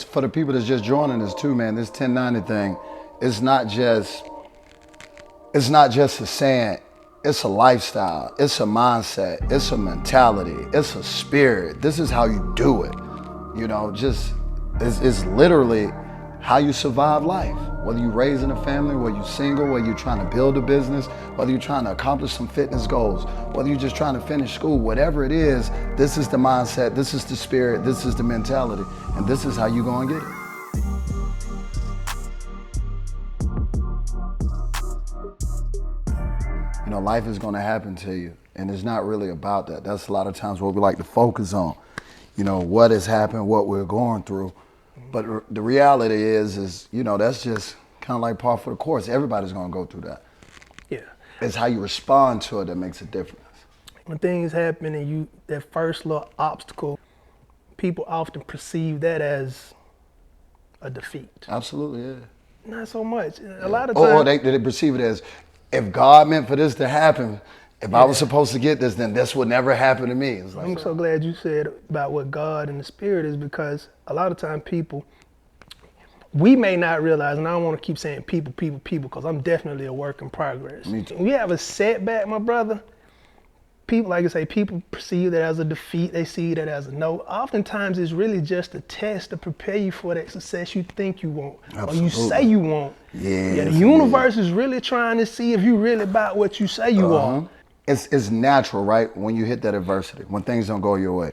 For the people that's just joining us too, man, this 1090 thing, it's not just a saying, it's a lifestyle, it's a mindset, it's a mentality, it's a spirit. This is how you do it. It's literally how you survive life. Whether you're raising a family, whether you're single, whether you're trying to build a business, whether you're trying to accomplish some fitness goals, whether you're just trying to finish school, whatever it is, this is the mindset, this is the spirit, this is the mentality, and this is how you're gonna get it. Life is gonna happen to you, and it's not really about that. That's a lot of times what we like to focus on. What has happened, what we're going through. But the reality is that's just kind of like par for the course. Everybody's gonna go through that. Yeah. It's how you respond to it that makes a difference. When things happen and that first little obstacle, people often perceive that as a defeat. Absolutely, yeah. Not so much. A lot of times. Or they perceive it as, if God meant for this to happen, if I was supposed to get this, then this would never happen to me. It's like, I'm so glad you said about what God and the Spirit is, because a lot of time we may not realize, and I don't want to keep saying people, because I'm definitely a work in progress. Me too. When we have a setback, my brother, people, like I say, people perceive that as a defeat. They see that as a no. Oftentimes, it's really just a test to prepare you for that success you think you want, Absolutely. or you say you want. Yeah, the universe is really trying to see if you really about what you say you are. It's natural, right? When you hit that adversity, when things don't go your way,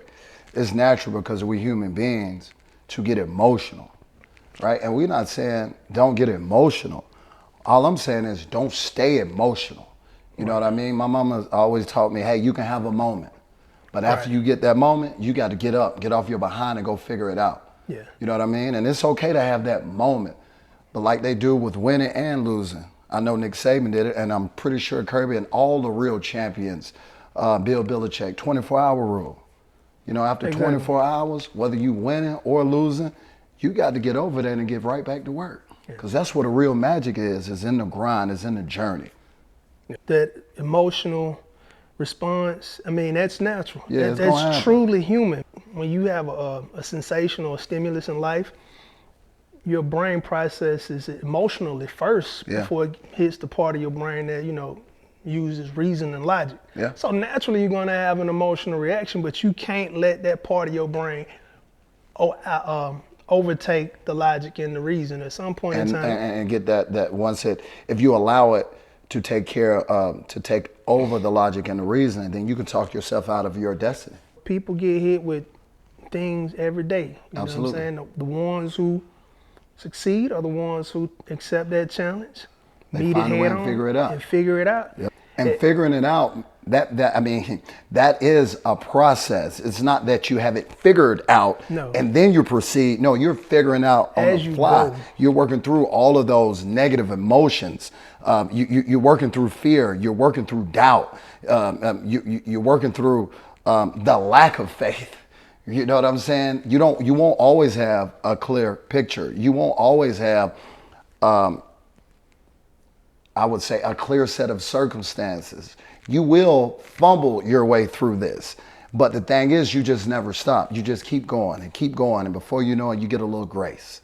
it's natural because we're human beings to get emotional, right? And we're not saying don't get emotional. All I'm saying is don't stay emotional. You know what I mean? My mama always taught me, hey, you can have a moment, but after you get that moment, you got to get up, get off your behind and go figure it out. Yeah. You know what I mean? And it's okay to have that moment, but like they do with winning and losing. I know Nick Saban did it, and I'm pretty sure Kirby and all the real champions, Bill Belichick, 24-hour rule. After 24 hours, whether you winning or losing, you got to get over there and get right back to work. Because that's where the real magic is in the grind, is in the journey. That emotional response, that's natural. Yeah, that's truly human. When you have a sensation or a stimulus in life, your brain processes it emotionally first before it hits the part of your brain that, uses reason and logic. Yeah. So naturally you're gonna have an emotional reaction, but you can't let that part of your brain overtake the logic and the reason at some point in time. And get that once if you allow it to take over the logic and the reasoning, then you can talk yourself out of your destiny. People get hit with things every day. You Absolutely. know what I'm saying? The ones who succeed are the ones who accept that challenge, They find a way and figure it out. And figure it out. Yep. And figuring it out, that is a process. It's not that you have it figured out and then you proceed. No, you're figuring out on the fly. You're working through all of those negative emotions. You're working through fear. You're working through doubt. You're working through the lack of faith. You know what I'm saying? You won't always have a clear picture. You won't always have, I would say, a clear set of circumstances. You will fumble your way through this. But the thing is, you just never stop. You just keep going. And before you know it, you get a little grace.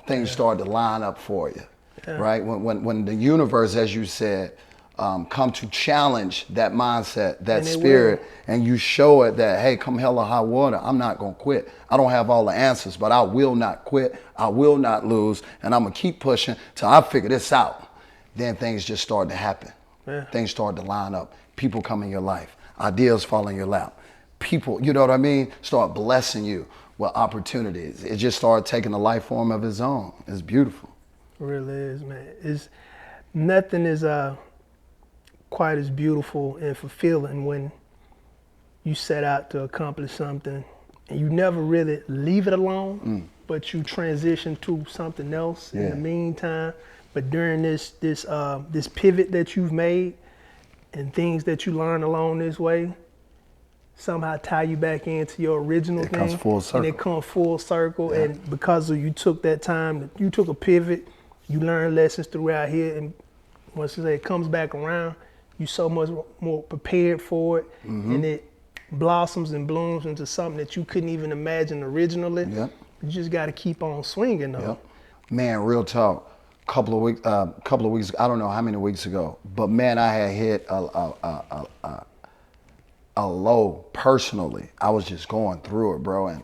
Things start to line up for you, right? When the universe, as you said, come to challenge that mindset, that spirit, and you show it that, hey, come hell or high water, I'm not gonna quit. I don't have all the answers, but I will not quit. I will not lose, and I'm gonna keep pushing till I figure this out. Then things just start to happen. Things start to line up. People come in your life. Ideas fall in your lap. People, you know what I mean, start blessing you with opportunities. It just started taking a life form of its own. It's beautiful. It really is, man. Nothing is quite as beautiful and fulfilling when you set out to accomplish something and you never really leave it alone, but you transition to something else in the meantime. But during this pivot that you've made and things that you learn along this way, somehow tie you back into your original thing. It comes full circle. And it comes full circle. Yeah. And because you took that time, you took a pivot, you learned lessons throughout here, and once it comes back around, you're so much more prepared for it, and it blossoms and blooms into something that you couldn't even imagine originally. Yeah. You just got to keep on swinging, though. Yep. Man, real talk. Couple of weeks. I don't know how many weeks ago, but man, I had hit a low personally. I was just going through it, bro, and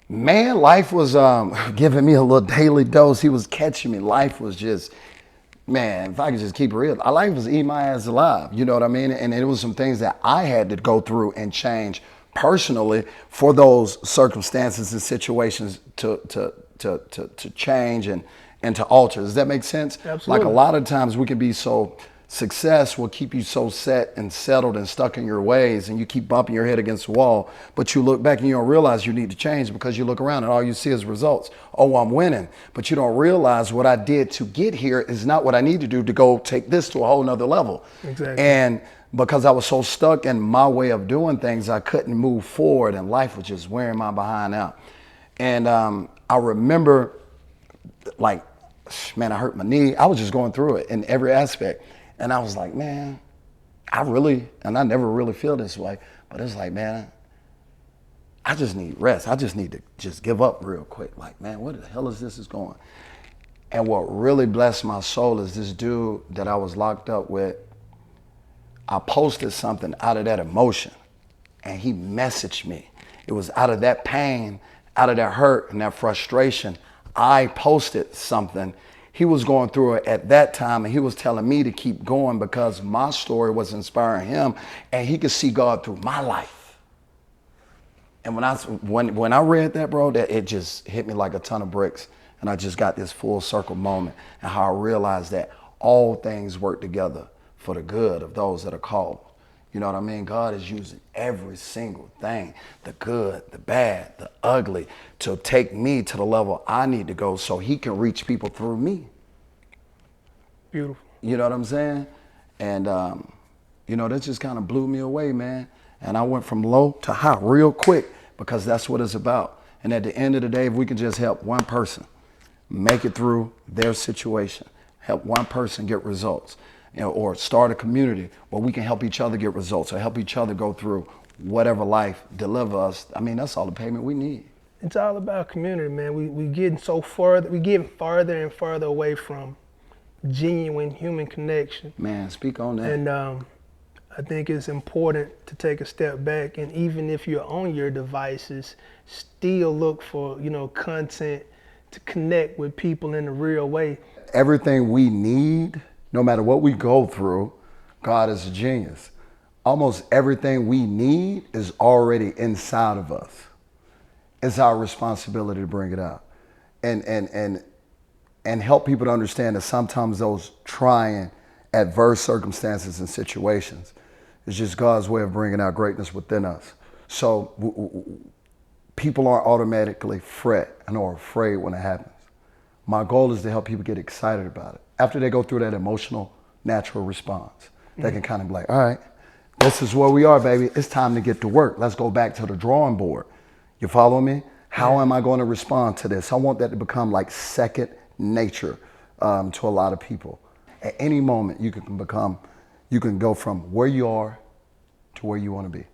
man, life was giving me a little daily dose. He was catching me. Life was just, man, if I could just keep it real, life was eating my ass alive. You know what I mean? And it was some things that I had to go through and change personally for those circumstances and situations to change and to alter. Does that make sense? Absolutely. Like a lot of times we can be so, success will keep you so set and settled and stuck in your ways, and you keep bumping your head against the wall, but you look back and you don't realize you need to change because you look around and all you see is results. Oh, I'm winning. But you don't realize what I did to get here is not what I need to do to go take this to a whole nother level. Exactly. And because I was so stuck in my way of doing things, I couldn't move forward, and life was just wearing my behind out. And I remember, like, man, I hurt my knee. I was just going through it in every aspect. And I was like, man, I never really feel this way, but it's like, man, I just need rest. I just need to just give up real quick. Like, man, what the hell is this going? And what really blessed my soul is this dude that I was locked up with. I posted something out of that emotion, and he messaged me. It was out of that pain, out of that hurt and that frustration. I posted something. He was going through it at that time, and he was telling me to keep going because my story was inspiring him, and he could see God through my life. And when I read that, bro, that it just hit me like a ton of bricks, and I just got this full circle moment, and how I realized that all things work together for the good of those that are called. You know what I mean? God is using every single thing, the good, the bad, the ugly, to take me to the level I need to go so he can reach people through me. Beautiful. You know what I'm saying? And, that just kind of blew me away, man. And I went from low to high real quick because that's what it's about. And at the end of the day, if we can just help one person make it through their situation, help one person get results, or start a community where we can help each other get results or help each other go through whatever life deliver us. I mean, that's all the payment we need. It's all about community, man. We getting so further, we getting farther and farther away from genuine human connection. Man, speak on that. And I think it's important to take a step back, and even if you're on your devices, still look for, content to connect with people in a real way. Everything we need, no matter what we go through, God is a genius. Almost everything we need is already inside of us. It's our responsibility to bring it out and help people to understand that sometimes those trying, adverse circumstances and situations is just God's way of bringing out greatness within us. So people aren't automatically fret or afraid when it happens. My goal is to help people get excited about it. After they go through that emotional, natural response, they can kind of be like, all right, this is where we are, baby. It's time to get to work. Let's go back to the drawing board. You follow me? How am I going to respond to this? I want that to become like second nature to a lot of people. At any moment, you can go from where you are to where you want to be.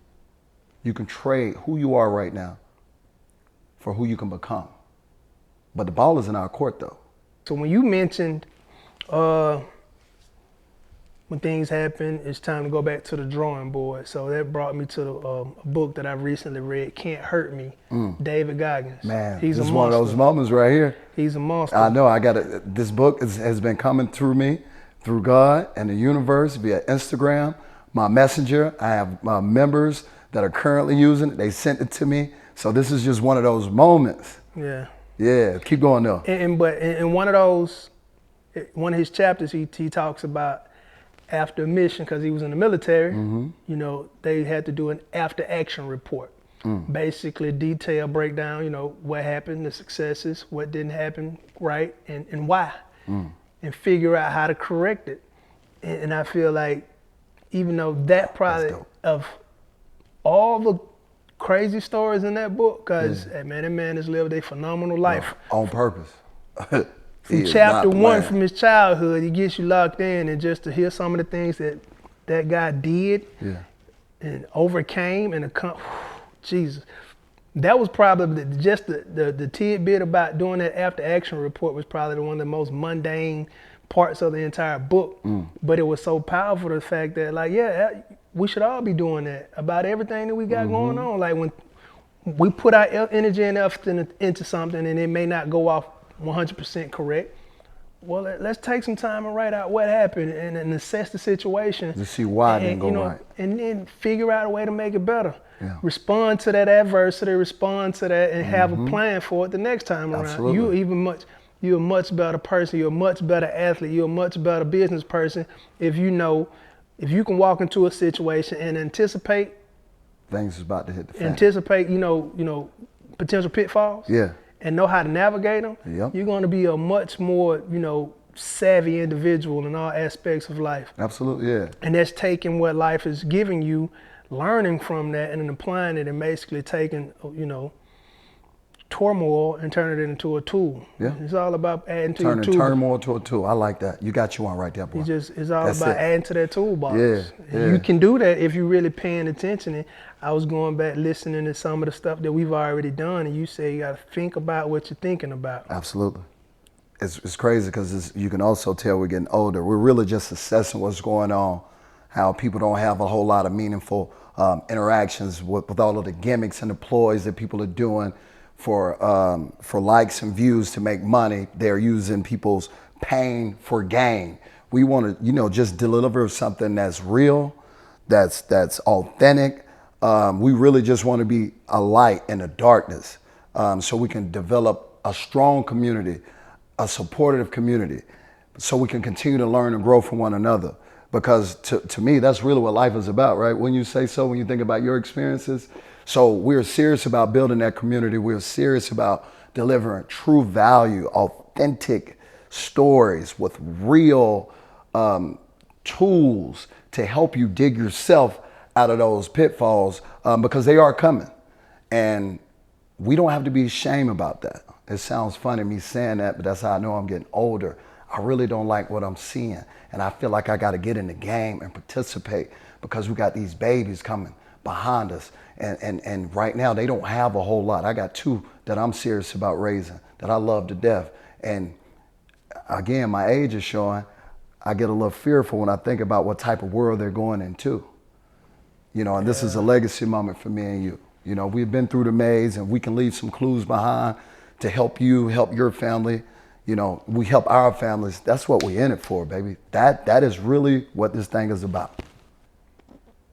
You can trade who you are right now for who you can become. But the ball is in our court, though. So when you mentioned when things happen, it's time to go back to the drawing board. So that brought me to a book that I recently read, Can't Hurt Me, David Goggins. Man, he's this is one of those moments right here. He's a monster. I know. This book has been coming through me, through God and the universe via Instagram, my messenger. I have members that are currently using it. They sent it to me. So this is just one of those moments. Yeah. Yeah, keep going though. But in one of his chapters, he talks about after a mission, because he was in the military, they had to do an after action report. Basically detailed breakdown, what happened, the successes, what didn't happen right, and why, and figure out how to correct it. And I feel like even though that probably of all the crazy stories in that book, because that man has lived a phenomenal life. On purpose. From chapter one, from his childhood, he gets you locked in, and just to hear some of the things that guy did and overcame, and Jesus, that was probably just the tidbit about doing that after action report was probably one of the most mundane parts of the entire book. But it was so powerful, the fact that like, yeah, we should all be doing that about everything that we got going on. Like when we put our energy and effort into something and it may not go off 100% correct, well, let's take some time and write out what happened and assess the situation. To see why it didn't go right. And then figure out a way to make it better. Yeah. Respond to that adversity, respond to that, and have a plan for it the next time around. Absolutely. You're a much better person. You're a much better athlete. You're a much better business person if you can walk into a situation and anticipate things is about to hit the fan. Anticipate, potential pitfalls. Yeah. And know how to navigate them. Yep. You're going to be a much more, savvy individual in all aspects of life. Absolutely, yeah. And that's taking what life is giving you, learning from that, and then applying it, and basically taking, turmoil and turning it into a tool. Yeah. It's all about adding to your tool. Turning turmoil to a tool. I like that. You got you on right there, boy. It's all about adding to that toolbox. Yeah. You can do that if you're really paying attention. And I was going back listening to some of the stuff that we've already done, and you say you got to think about what you're thinking about. Absolutely. It's crazy because you can also tell we're getting older. We're really just assessing what's going on, how people don't have a whole lot of meaningful interactions with all of the gimmicks and the ploys that people are doing for likes and views to make money. They're using people's pain for gain. We want to, just deliver something that's real, that's authentic. We really just want to be a light in the darkness, so we can develop a strong community, a supportive community, so we can continue to learn and grow from one another. Because to me, that's really what life is about, right? When you say so, when you think about your experiences. So we're serious about building that community. We're serious about delivering true value, authentic stories with real tools to help you dig yourself out of those pitfalls, because they are coming. And we don't have to be ashamed about that. It sounds funny me saying that, but that's how I know I'm getting older. I really don't like what I'm seeing. And I feel like I got to get in the game and participate, because we got these babies coming behind us. And right now they don't have a whole lot. I got 2 that I'm serious about raising, that I love to death. And again, my age is showing. I get a little fearful when I think about what type of world they're going into. And this is a legacy moment for me and you. We've been through the maze, and we can leave some clues behind to help you, help your family. We help our families. That's what we're in it for, baby. That is really what this thing is about.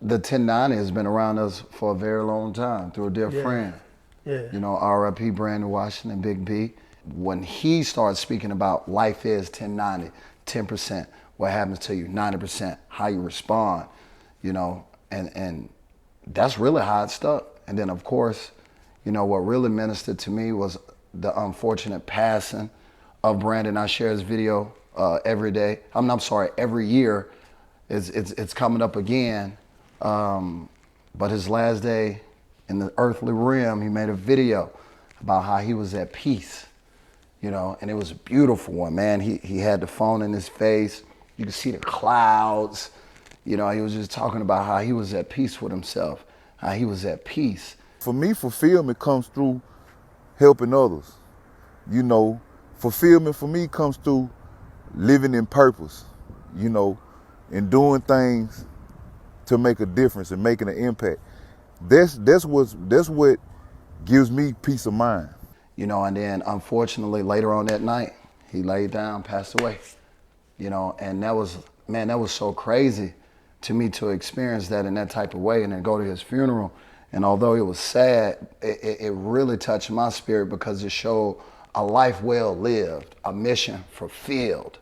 The 1090 has been around us for a very long time through a dear friend. Yeah. R.I.P. Brandon Washington, Big B. When he started speaking about life is 1090, 10%, what happens to you, 90%, how you respond, and that's really how it stuck. And then, of course, what really ministered to me was the unfortunate passing of Brandon. I share his video every day. Every year. It's coming up again. But his last day in the earthly realm, he made a video about how he was at peace, and it was a beautiful one, man. He had the phone in his face. You could see the clouds. He was just talking about how he was at peace with himself, how he was at peace. For me, fulfillment comes through helping others. Fulfillment for me comes through living in purpose, and doing things to make a difference and making an impact. That's what gives me peace of mind. And then unfortunately later on that night, he laid down, passed away. And that was so crazy to me to experience that in that type of way, and then go to his funeral. And although it was sad, it really touched my spirit, because it showed a life well lived, a mission fulfilled,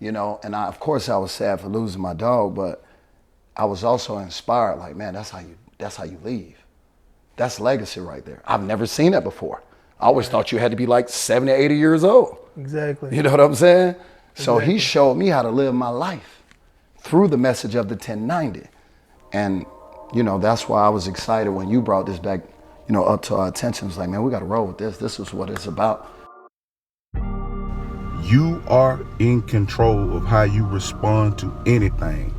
And of course I was sad for losing my dog, but I was also inspired, like, man, that's how you leave. That's legacy right there. I've never seen that before. I always thought you had to be like 70, 80 years old. Exactly. You know what I'm saying? So he showed me how to live my life through the message of the 1090. And, that's why I was excited when you brought this back, up to our attention. It was like, man, we got to roll with this. This is what it's about. You are in control of how you respond to anything,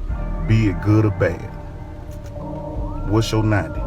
be it good or bad. What's your 90?